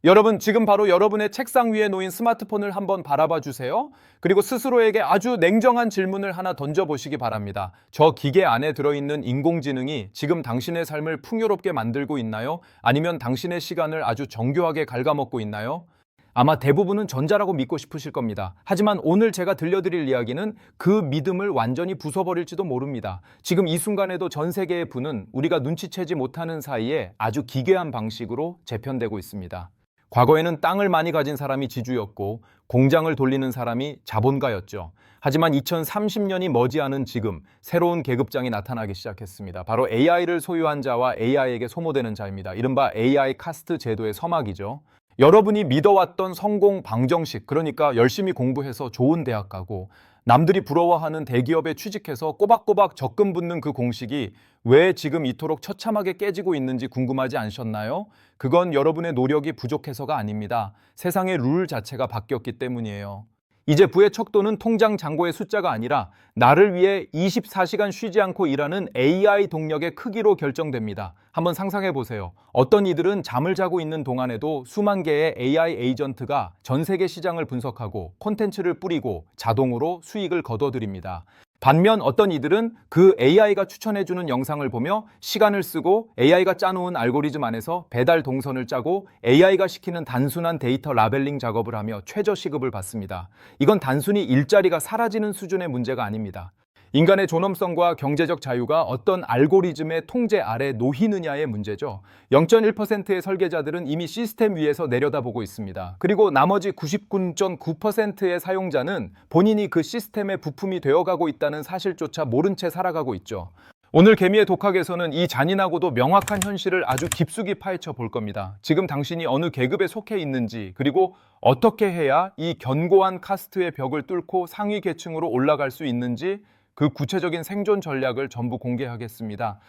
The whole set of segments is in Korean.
여러분, 지금 바로 여러분의 책상 위에 놓인 스마트폰을 한번 바라봐 주세요. 그리고 스스로에게 아주 냉정한 질문을 하나 던져보시기 바랍니다. 저 기계 안에 들어있는 인공지능이 지금 당신의 삶을 풍요롭게 만들고 있나요? 아니면 당신의 시간을 아주 정교하게 갉아먹고 있나요? 아마 대부분은 전자라고 믿고 싶으실 겁니다. 하지만 오늘 제가 들려드릴 이야기는 그 믿음을 완전히 부숴버릴지도 모릅니다. 지금 이 순간에도 전 세계의 부는 우리가 눈치채지 못하는 사이에 아주 기괴한 방식으로 재편되고 있습니다. 과거에는 땅을 많이 가진 사람이 지주였고 공장을 돌리는 사람이 자본가였죠. 하지만 2030년이 머지않은 지금 새로운 계급장이 나타나기 시작했습니다. 바로 AI를 소유한 자와 AI에게 소모되는 자입니다. 이른바 AI 카스트 제도의 서막이죠. 여러분이 믿어왔던 성공 방정식, 그러니까 열심히 공부해서 좋은 대학 가고 남들이 부러워하는 대기업에 취직해서 꼬박꼬박 적금 붙는 그 공식이 왜 지금 이토록 처참하게 깨지고 있는지 궁금하지 않으셨나요? 그건 여러분의 노력이 부족해서가 아닙니다. 세상의 룰 자체가 바뀌었기 때문이에요. 이제 부의 척도는 통장 잔고의 숫자가 아니라 나를 위해 24시간 쉬지 않고 일하는 AI 동력의 크기로 결정됩니다. 한번 상상해 보세요. 어떤 이들은 잠을 자고 있는 동안에도 수만 개의 AI 에이전트가 전 세계 시장을 분석하고 콘텐츠를 뿌리고 자동으로 수익을 거둬들입니다. 반면 어떤 이들은 그 AI가 추천해주는 영상을 보며 시간을 쓰고 AI가 짜놓은 알고리즘 안에서 배달 동선을 짜고 AI가 시키는 단순한 데이터 라벨링 작업을 하며 최저 시급을 받습니다. 이건 단순히 일자리가 사라지는 수준의 문제가 아닙니다. 인간의 존엄성과 경제적 자유가 어떤 알고리즘의 통제 아래 놓이느냐의 문제죠. 0.1%의 설계자들은 이미 시스템 위에서 내려다보고 있습니다. 그리고 나머지 99.9%의 사용자는 본인이 그 시스템의 부품이 되어가고 있다는 사실조차 모른 채 살아가고 있죠. 오늘 개미의 독학에서는 이 잔인하고도 명확한 현실을 아주 깊숙이 파헤쳐 볼 겁니다. 지금 당신이 어느 계급에 속해 있는지, 그리고 어떻게 해야 이 견고한 카스트의 벽을 뚫고 상위 계층으로 올라갈 수 있는지 그 구체적인 생존 전략을 전부 공개하겠습니다.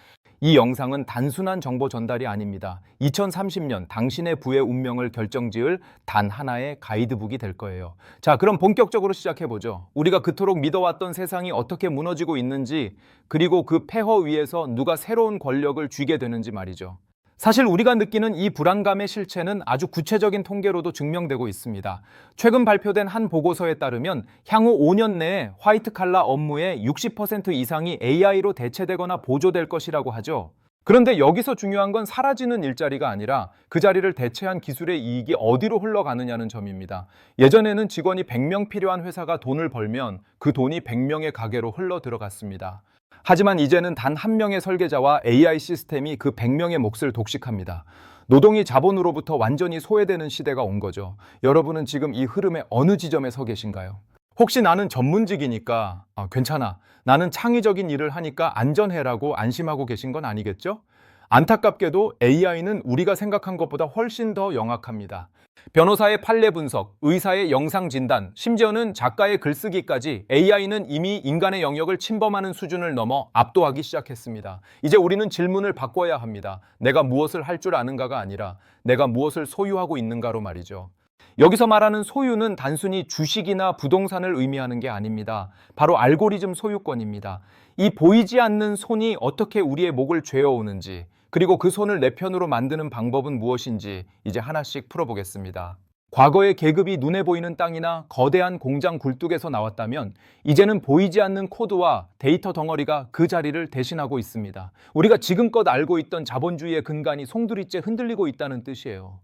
이 영상은 단순한 정보 전달이 아닙니다. 2030년 당신의 부의 운명을 결정지을 단 하나의 가이드북이 될 거예요. 자, 그럼 본격적으로 시작해보죠. 우리가 그토록 믿어왔던 세상이 어떻게 무너지고 있는지, 그리고 그 폐허 위에서 누가 새로운 권력을 쥐게 되는지 말이죠. 사실 우리가 느끼는 이 불안감의 실체는 아주 구체적인 통계로도 증명되고 있습니다. 최근 발표된 한 보고서에 따르면 향후 5년 내에 화이트 칼라 업무의 60% 이상이 AI로 대체되거나 보조될 것이라고 하죠. 그런데 여기서 중요한 건 사라지는 일자리가 아니라 그 자리를 대체한 기술의 이익이 어디로 흘러가느냐는 점입니다. 예전에는 직원이 100명 필요한 회사가 돈을 벌면 그 돈이 100명의 가게로 흘러 들어갔습니다. 하지만 이제는 단 한 명의 설계자와 AI 시스템이 그 100명의 몫을 독식합니다. 노동이 자본으로부터 완전히 소외되는 시대가 온 거죠. 여러분은 지금 이 흐름의 어느 지점에 서 계신가요? 혹시 나는 전문직이니까 괜찮아, 나는 창의적인 일을 하니까 안전해라고 안심하고 계신 건 아니겠죠? 안타깝게도 AI는 우리가 생각한 것보다 훨씬 더 영악합니다. 변호사의 판례 분석, 의사의 영상 진단, 심지어는 작가의 글쓰기까지 AI는 이미 인간의 영역을 침범하는 수준을 넘어 압도하기 시작했습니다. 이제 우리는 질문을 바꿔야 합니다. 내가 무엇을 할 줄 아는가가 아니라 내가 무엇을 소유하고 있는가로 말이죠. 여기서 말하는 소유는 단순히 주식이나 부동산을 의미하는 게 아닙니다. 바로 알고리즘 소유권입니다. 이 보이지 않는 손이 어떻게 우리의 목을 죄어오는지, 그리고 그 손을 내 편으로 만드는 방법은 무엇인지 이제 하나씩 풀어보겠습니다. 과거의 계급이 눈에 보이는 땅이나 거대한 공장 굴뚝에서 나왔다면 이제는 보이지 않는 코드와 데이터 덩어리가 그 자리를 대신하고 있습니다. 우리가 지금껏 알고 있던 자본주의의 근간이 송두리째 흔들리고 있다는 뜻이에요.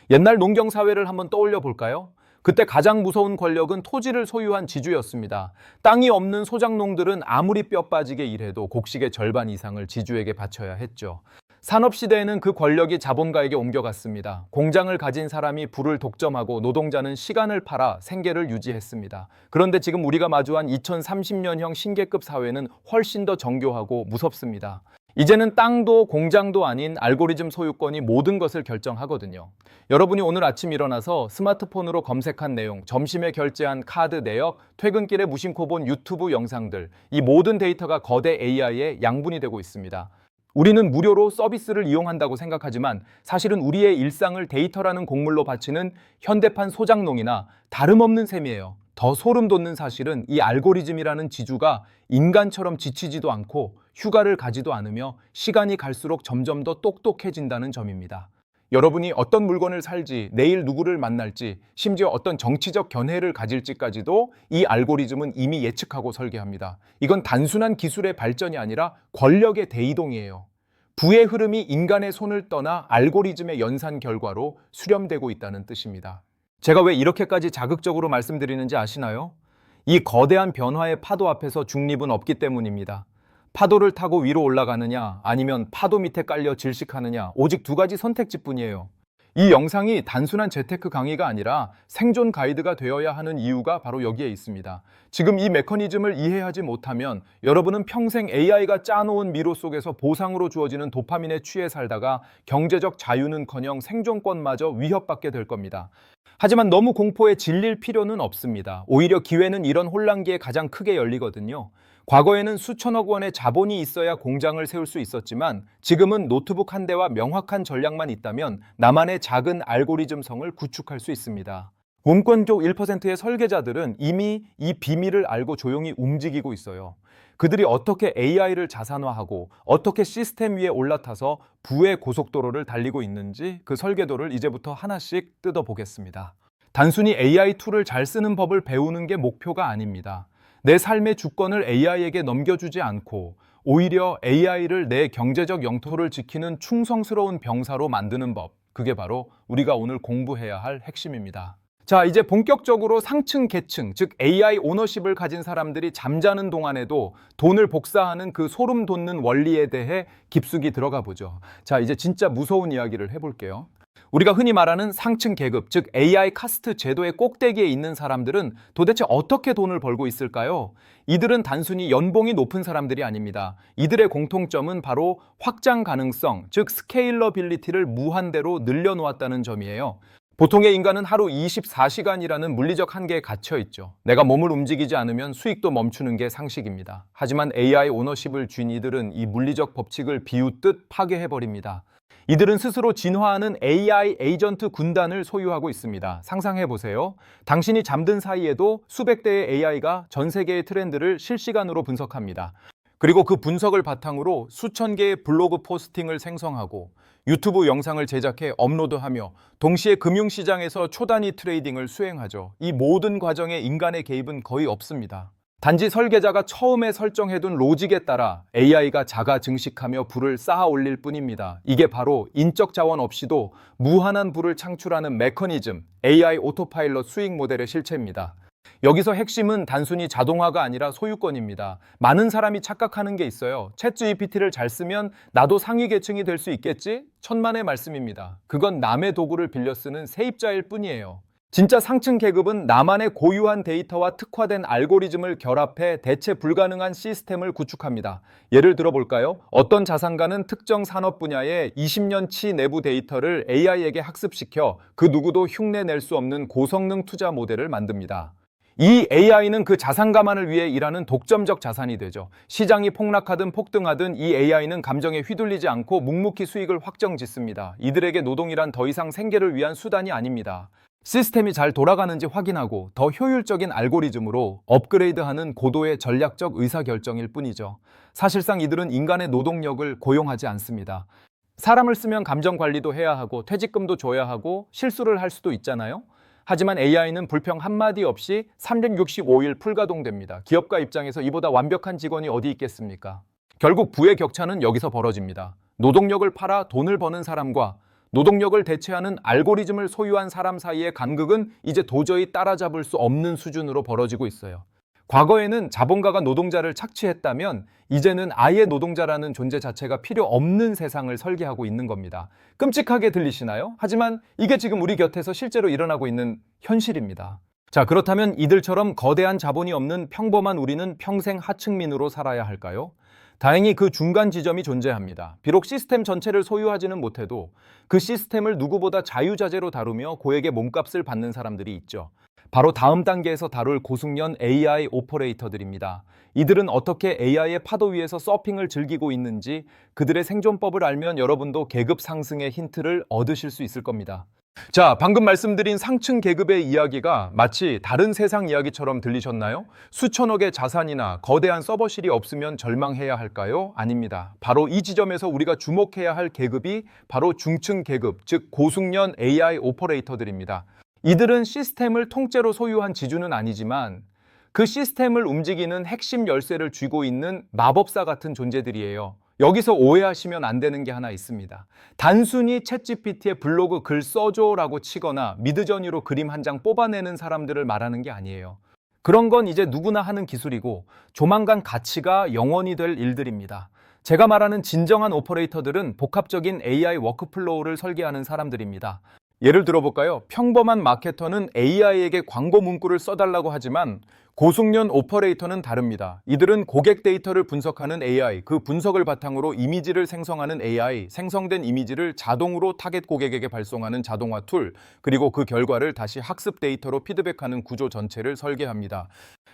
옛날 농경사회를 한번 떠올려 볼까요? 그때 가장 무서운 권력은 토지를 소유한 지주였습니다. 땅이 없는 소작농들은 아무리 뼈 빠지게 일해도 곡식의 절반 이상을 지주에게 바쳐야 했죠. 산업시대에는 그 권력이 자본가에게 옮겨갔습니다. 공장을 가진 사람이 부를 독점하고 노동자는 시간을 팔아 생계를 유지했습니다. 그런데 지금 우리가 마주한 2030년형 신계급 사회는 훨씬 더 정교하고 무섭습니다. 이제는 땅도 공장도 아닌 알고리즘 소유권이 모든 것을 결정하거든요. 여러분이 오늘 아침 일어나서 스마트폰으로 검색한 내용, 점심에 결제한 카드 내역, 퇴근길에 무심코 본 유튜브 영상들, 이 모든 데이터가 거대 AI의 양분이 되고 있습니다. 우리는 무료로 서비스를 이용한다고 생각하지만 사실은 우리의 일상을 데이터라는 곡물로 바치는 현대판 소작농이나 다름없는 셈이에요. 더 소름 돋는 사실은 이 알고리즘이라는 지주가 인간처럼 지치지도 않고 휴가를 가지도 않으며 시간이 갈수록 점점 더 똑똑해진다는 점입니다. 여러분이 어떤 물건을 살지, 내일 누구를 만날지, 심지어 어떤 정치적 견해를 가질지까지도 이 알고리즘은 이미 예측하고 설계합니다. 이건 단순한 기술의 발전이 아니라 권력의 대이동이에요. 부의 흐름이 인간의 손을 떠나 알고리즘의 연산 결과로 수렴되고 있다는 뜻입니다. 제가 왜 이렇게까지 자극적으로 말씀드리는지 아시나요? 이 거대한 변화의 파도 앞에서 중립은 없기 때문입니다. 파도를 타고 위로 올라가느냐, 아니면 파도 밑에 깔려 질식하느냐, 오직 두 가지 선택지뿐이에요. 이 영상이 단순한 재테크 강의가 아니라 생존 가이드가 되어야 하는 이유가 바로 여기에 있습니다. 지금 이 메커니즘을 이해하지 못하면 여러분은 평생 AI가 짜놓은 미로 속에서 보상으로 주어지는 도파민에 취해 살다가 경제적 자유는커녕 생존권마저 위협받게 될 겁니다. 하지만 너무 공포에 질릴 필요는 없습니다. 오히려 기회는 이런 혼란기에 가장 크게 열리거든요. 과거에는 수천억 원의 자본이 있어야 공장을 세울 수 있었지만 지금은 노트북 한 대와 명확한 전략만 있다면 나만의 작은 알고리즘성을 구축할 수 있습니다. 문권족 1%의 설계자들은 이미 이 비밀을 알고 조용히 움직이고 있어요. 그들이 어떻게 AI를 자산화하고 어떻게 시스템 위에 올라타서 부의 고속도로를 달리고 있는지 그 설계도를 이제부터 하나씩 뜯어보겠습니다. 단순히 AI 툴을 잘 쓰는 법을 배우는 게 목표가 아닙니다. 내 삶의 주권을 AI에게 넘겨주지 않고 오히려 AI를 내 경제적 영토를 지키는 충성스러운 병사로 만드는 법. 그게 바로 우리가 오늘 공부해야 할 핵심입니다. 자, 이제 본격적으로 상층 계층, 즉 AI 오너십을 가진 사람들이 잠자는 동안에도 돈을 복사하는 그 소름 돋는 원리에 대해 깊숙이 들어가 보죠. 자, 이제 진짜 무서운 이야기를 해볼게요. 우리가 흔히 말하는 상층 계급, 즉 AI 카스트 제도의 꼭대기에 있는 사람들은 도대체 어떻게 돈을 벌고 있을까요? 이들은 단순히 연봉이 높은 사람들이 아닙니다. 이들의 공통점은 바로 확장 가능성, 즉 스케일러빌리티를 무한대로 늘려놓았다는 점이에요. 보통의 인간은 하루 24시간이라는 물리적 한계에 갇혀 있죠. 내가 몸을 움직이지 않으면 수익도 멈추는 게 상식입니다. 하지만 AI 오너십을 쥔 이들은 이 물리적 법칙을 비웃듯 파괴해버립니다. 이들은 스스로 진화하는 AI 에이전트 군단을 소유하고 있습니다. 상상해보세요. 당신이 잠든 사이에도 수백 대의 AI가 전 세계의 트렌드를 실시간으로 분석합니다. 그리고 그 분석을 바탕으로 수천 개의 블로그 포스팅을 생성하고 유튜브 영상을 제작해 업로드하며 동시에 금융시장에서 초단위 트레이딩을 수행하죠. 이 모든 과정에 인간의 개입은 거의 없습니다. 단지 설계자가 처음에 설정해둔 로직에 따라 AI가 자가 증식하며 부를 쌓아 올릴 뿐입니다. 이게 바로 인적 자원 없이도 무한한 부를 창출하는 메커니즘, AI 오토파일럿 수익 모델의 실체입니다. 여기서 핵심은 단순히 자동화가 아니라 소유권입니다. 많은 사람이 착각하는 게 있어요. 챗GPT를 잘 쓰면 나도 상위 계층이 될 수 있겠지? 천만의 말씀입니다. 그건 남의 도구를 빌려 쓰는 세입자일 뿐이에요. 진짜 상층 계급은 나만의 고유한 데이터와 특화된 알고리즘을 결합해 대체 불가능한 시스템을 구축합니다. 예를 들어볼까요? 어떤 자산가는 특정 산업 분야의 20년치 내부 데이터를 AI에게 학습시켜 그 누구도 흉내낼 수 없는 고성능 투자 모델을 만듭니다. 이 AI는 그 자산가만을 위해 일하는 독점적 자산이 되죠. 시장이 폭락하든 폭등하든 이 AI는 감정에 휘둘리지 않고 묵묵히 수익을 확정짓습니다. 이들에게 노동이란 더 이상 생계를 위한 수단이 아닙니다. 시스템이 잘 돌아가는지 확인하고 더 효율적인 알고리즘으로 업그레이드하는 고도의 전략적 의사결정일 뿐이죠. 사실상 이들은 인간의 노동력을 고용하지 않습니다. 사람을 쓰면 감정 관리도 해야 하고 퇴직금도 줘야 하고 실수를 할 수도 있잖아요. 하지만 AI는 불평 한마디 없이 365일 풀가동됩니다. 기업가 입장에서 이보다 완벽한 직원이 어디 있겠습니까? 결국 부의 격차는 여기서 벌어집니다. 노동력을 팔아 돈을 버는 사람과 노동력을 대체하는 알고리즘을 소유한 사람 사이의 간극은 이제 도저히 따라잡을 수 없는 수준으로 벌어지고 있어요. 과거에는 자본가가 노동자를 착취했다면 이제는 아예 노동자라는 존재 자체가 필요 없는 세상을 설계하고 있는 겁니다. 끔찍하게 들리시나요? 하지만 이게 지금 우리 곁에서 실제로 일어나고 있는 현실입니다. 자, 그렇다면 이들처럼 거대한 자본이 없는 평범한 우리는 평생 하층민으로 살아야 할까요? 다행히 그 중간 지점이 존재합니다. 비록 시스템 전체를 소유하지는 못해도 그 시스템을 누구보다 자유자재로 다루며 고액의 몸값을 받는 사람들이 있죠. 바로 다음 단계에서 다룰 고숙련 AI 오퍼레이터들입니다. 이들은 어떻게 AI의 파도 위에서 서핑을 즐기고 있는지 그들의 생존법을 알면 여러분도 계급 상승의 힌트를 얻으실 수 있을 겁니다. 자, 방금 말씀드린 상층 계급의 이야기가 마치 다른 세상 이야기처럼 들리셨나요? 수천억의 자산이나 거대한 서버실이 없으면 절망해야 할까요? 아닙니다. 바로 이 지점에서 우리가 주목해야 할 계급이 바로 중층 계급, 즉 고숙련 AI 오퍼레이터들입니다. 이들은 시스템을 통째로 소유한 지주는 아니지만 그 시스템을 움직이는 핵심 열쇠를 쥐고 있는 마법사 같은 존재들이에요. 여기서 오해하시면 안 되는 게 하나 있습니다. 단순히 챗GPT에 블로그 글 써줘라고 치거나 미드저니로 그림 한 장 뽑아내는 사람들을 말하는 게 아니에요. 그런 건 이제 누구나 하는 기술이고 조만간 가치가 영원히 될 일들입니다. 제가 말하는 진정한 오퍼레이터들은 복합적인 AI 워크플로우를 설계하는 사람들입니다. 예를 들어볼까요? 평범한 마케터는 AI에게 광고 문구를 써달라고 하지만 고숙련 오퍼레이터는 다릅니다. 이들은 고객 데이터를 분석하는 AI, 그 분석을 바탕으로 이미지를 생성하는 AI, 생성된 이미지를 자동으로 타겟 고객에게 발송하는 자동화 툴, 그리고 그 결과를 다시 학습 데이터로 피드백하는 구조 전체를 설계합니다.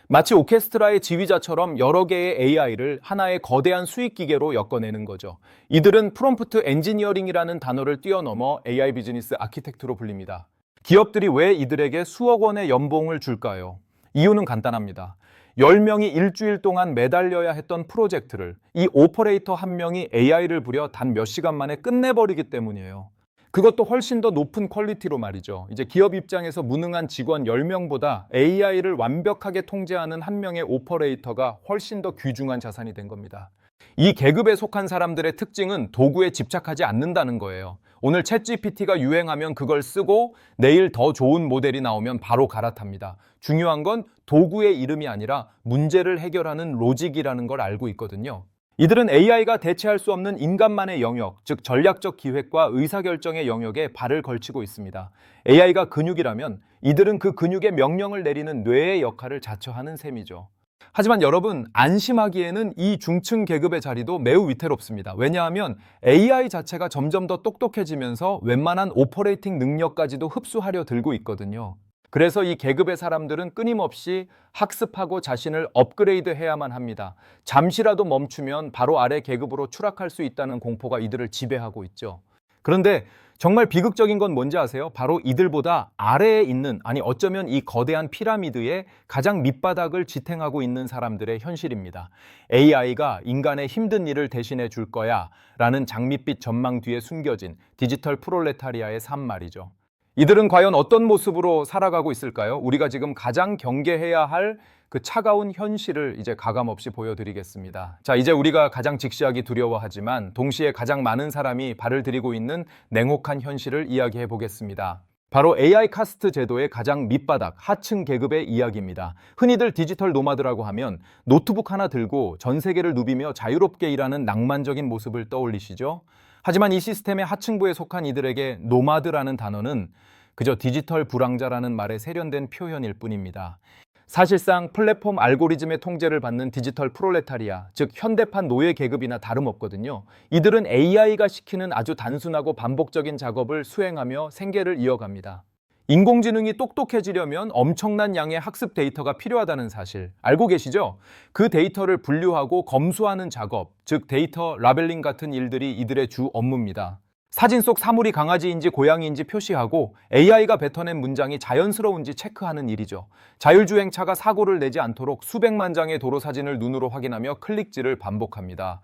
마치 오케스트라의 지휘자처럼 여러 개의 AI를 하나의 거대한 수익 기계로 엮어내는 거죠. 이들은 프롬프트 엔지니어링이라는 단어를 뛰어넘어 AI 비즈니스 아키텍트로 불립니다. 기업들이 왜 이들에게 수억 원의 연봉을 줄까요? 이유는 간단합니다. 10명이 일주일 동안 매달려야 했던 프로젝트를 이 오퍼레이터 한 명이 AI를 부려 단 몇 시간 만에 끝내버리기 때문이에요. 그것도 훨씬 더 높은 퀄리티로 말이죠. 이제 기업 입장에서 무능한 직원 10명보다 AI를 완벽하게 통제하는 한 명의 오퍼레이터가 훨씬 더 귀중한 자산이 된 겁니다. 이 계급에 속한 사람들의 특징은 도구에 집착하지 않는다는 거예요. 오늘 챗GPT가 유행하면 그걸 쓰고 내일 더 좋은 모델이 나오면 바로 갈아탑니다. 중요한 건 도구의 이름이 아니라 문제를 해결하는 로직이라는 걸 알고 있거든요. 이들은 AI가 대체할 수 없는 인간만의 영역, 즉 전략적 기획과 의사결정의 영역에 발을 걸치고 있습니다. AI가 근육이라면 이들은 그 근육의 명령을 내리는 뇌의 역할을 자처하는 셈이죠. 하지만 여러분, 안심하기에는 이 중층 계급의 자리도 매우 위태롭습니다. 왜냐하면 AI 자체가 점점 더 똑똑해지면서 웬만한 오퍼레이팅 능력까지도 흡수하려 들고 있거든요. 그래서 이 계급의 사람들은 끊임없이 학습하고 자신을 업그레이드 해야만 합니다. 잠시라도 멈추면 바로 아래 계급으로 추락할 수 있다는 공포가 이들을 지배하고 있죠. 그런데 정말 비극적인 건 뭔지 아세요? 바로 이들보다 아래에 있는, 아니 어쩌면 이 거대한 피라미드의 가장 밑바닥을 지탱하고 있는 사람들의 현실입니다. AI가 인간의 힘든 일을 대신해 줄 거야 라는 장밋빛 전망 뒤에 숨겨진 디지털 프롤레타리아의 삶 말이죠. 이들은 과연 어떤 모습으로 살아가고 있을까요? 우리가 지금 가장 경계해야 할 그 차가운 현실을 이제 가감없이 보여드리겠습니다. 자, 이제 우리가 가장 직시하기 두려워하지만 동시에 가장 많은 사람이 발을 들이고 있는 냉혹한 현실을 이야기해 보겠습니다. 바로 AI 카스트 제도의 가장 밑바닥, 하층 계급의 이야기입니다. 흔히들 디지털 노마드라고 하면 노트북 하나 들고 전 세계를 누비며 자유롭게 일하는 낭만적인 모습을 떠올리시죠? 하지만 이 시스템의 하층부에 속한 이들에게 노마드라는 단어는 그저 디지털 불황자라는 말에 세련된 표현일 뿐입니다. 사실상 플랫폼 알고리즘의 통제를 받는 디지털 프롤레타리아, 즉 현대판 노예 계급이나 다름없거든요. 이들은 AI가 시키는 아주 단순하고 반복적인 작업을 수행하며 생계를 이어갑니다. 인공지능이 똑똑해지려면 엄청난 양의 학습 데이터가 필요하다는 사실 알고 계시죠? 그 데이터를 분류하고 검수하는 작업, 즉 데이터 라벨링 같은 일들이 이들의 주 업무입니다. 사진 속 사물이 강아지인지 고양이인지 표시하고 AI가 뱉어낸 문장이 자연스러운지 체크하는 일이죠. 자율주행차가 사고를 내지 않도록 수백만 장의 도로 사진을 눈으로 확인하며 클릭질을 반복합니다.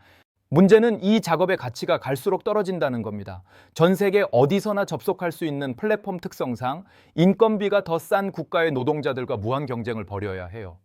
문제는 이 작업의 가치가 갈수록 떨어진다는 겁니다. 전 세계 어디서나 접속할 수 있는 플랫폼 특성상 인건비가 더 싼 국가의 노동자들과 무한 경쟁을 벌여야 해요.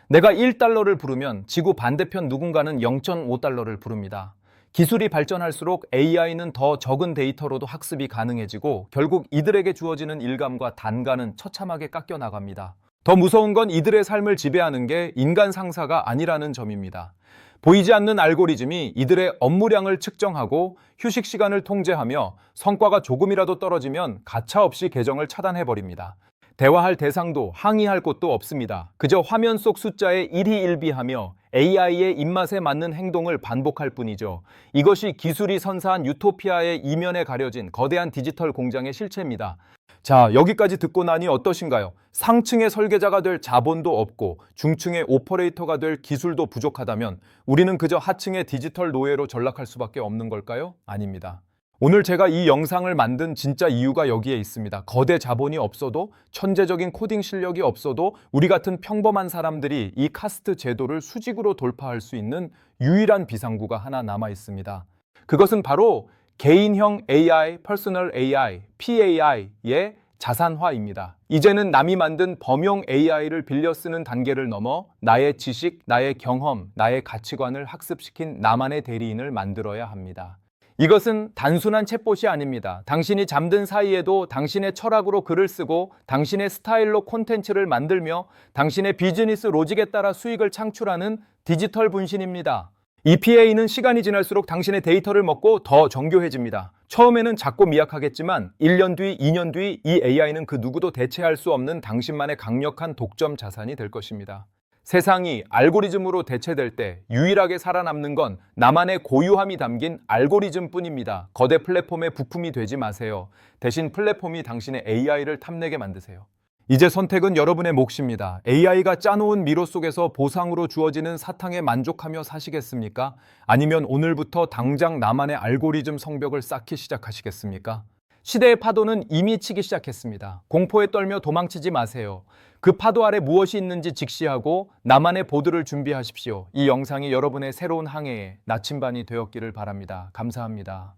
내가 1달러를 부르면 지구 반대편 누군가는 0.5달러를 부릅니다. 기술이 발전할수록 AI는 더 적은 데이터로도 학습이 가능해지고 결국 이들에게 주어지는 일감과 단가는 처참하게 깎여 나갑니다. 더 무서운 건 이들의 삶을 지배하는 게 인간 상사가 아니라는 점입니다. 보이지 않는 알고리즘이 이들의 업무량을 측정하고 휴식 시간을 통제하며 성과가 조금이라도 떨어지면 가차없이 계정을 차단해버립니다. 대화할 대상도 항의할 곳도 없습니다. 그저 화면 속 숫자에 일희일비하며 AI의 입맛에 맞는 행동을 반복할 뿐이죠. 이것이 기술이 선사한 유토피아의 이면에 가려진 거대한 디지털 공장의 실체입니다. 자, 여기까지 듣고 나니 어떠신가요? 상층의 설계자가 될 자본도 없고 중층의 오퍼레이터가 될 기술도 부족하다면 우리는 그저 하층의 디지털 노예로 전락할 수밖에 없는 걸까요? 아닙니다. 오늘 제가 이 영상을 만든 진짜 이유가 여기에 있습니다. 거대 자본이 없어도, 천재적인 코딩 실력이 없어도 우리 같은 평범한 사람들이 이 카스트 제도를 수직으로 돌파할 수 있는 유일한 비상구가 하나 남아 있습니다. 그것은 바로 개인형 AI, 퍼스널 AI, PAI의 자산화입니다. 이제는 남이 만든 범용 AI를 빌려 쓰는 단계를 넘어 나의 지식, 나의 경험, 나의 가치관을 학습시킨 나만의 대리인을 만들어야 합니다. 이것은 단순한 챗봇이 아닙니다. 당신이 잠든 사이에도 당신의 철학으로 글을 쓰고 당신의 스타일로 콘텐츠를 만들며 당신의 비즈니스 로직에 따라 수익을 창출하는 디지털 분신입니다. 이 PA는 시간이 지날수록 당신의 데이터를 먹고 더 정교해집니다. 처음에는 작고 미약하겠지만 1년 뒤, 2년 뒤 이 AI는 그 누구도 대체할 수 없는 당신만의 강력한 독점 자산이 될 것입니다. 세상이 알고리즘으로 대체될 때 유일하게 살아남는 건 나만의 고유함이 담긴 알고리즘뿐입니다. 거대 플랫폼의 부품이 되지 마세요. 대신 플랫폼이 당신의 AI를 탐내게 만드세요. 이제 선택은 여러분의 몫입니다. AI가 짜놓은 미로 속에서 보상으로 주어지는 사탕에 만족하며 사시겠습니까? 아니면 오늘부터 당장 나만의 알고리즘 성벽을 쌓기 시작하시겠습니까? 시대의 파도는 이미 치기 시작했습니다. 공포에 떨며 도망치지 마세요. 그 파도 아래 무엇이 있는지 직시하고 나만의 보드를 준비하십시오. 이 영상이 여러분의 새로운 항해에 나침반이 되었기를 바랍니다. 감사합니다.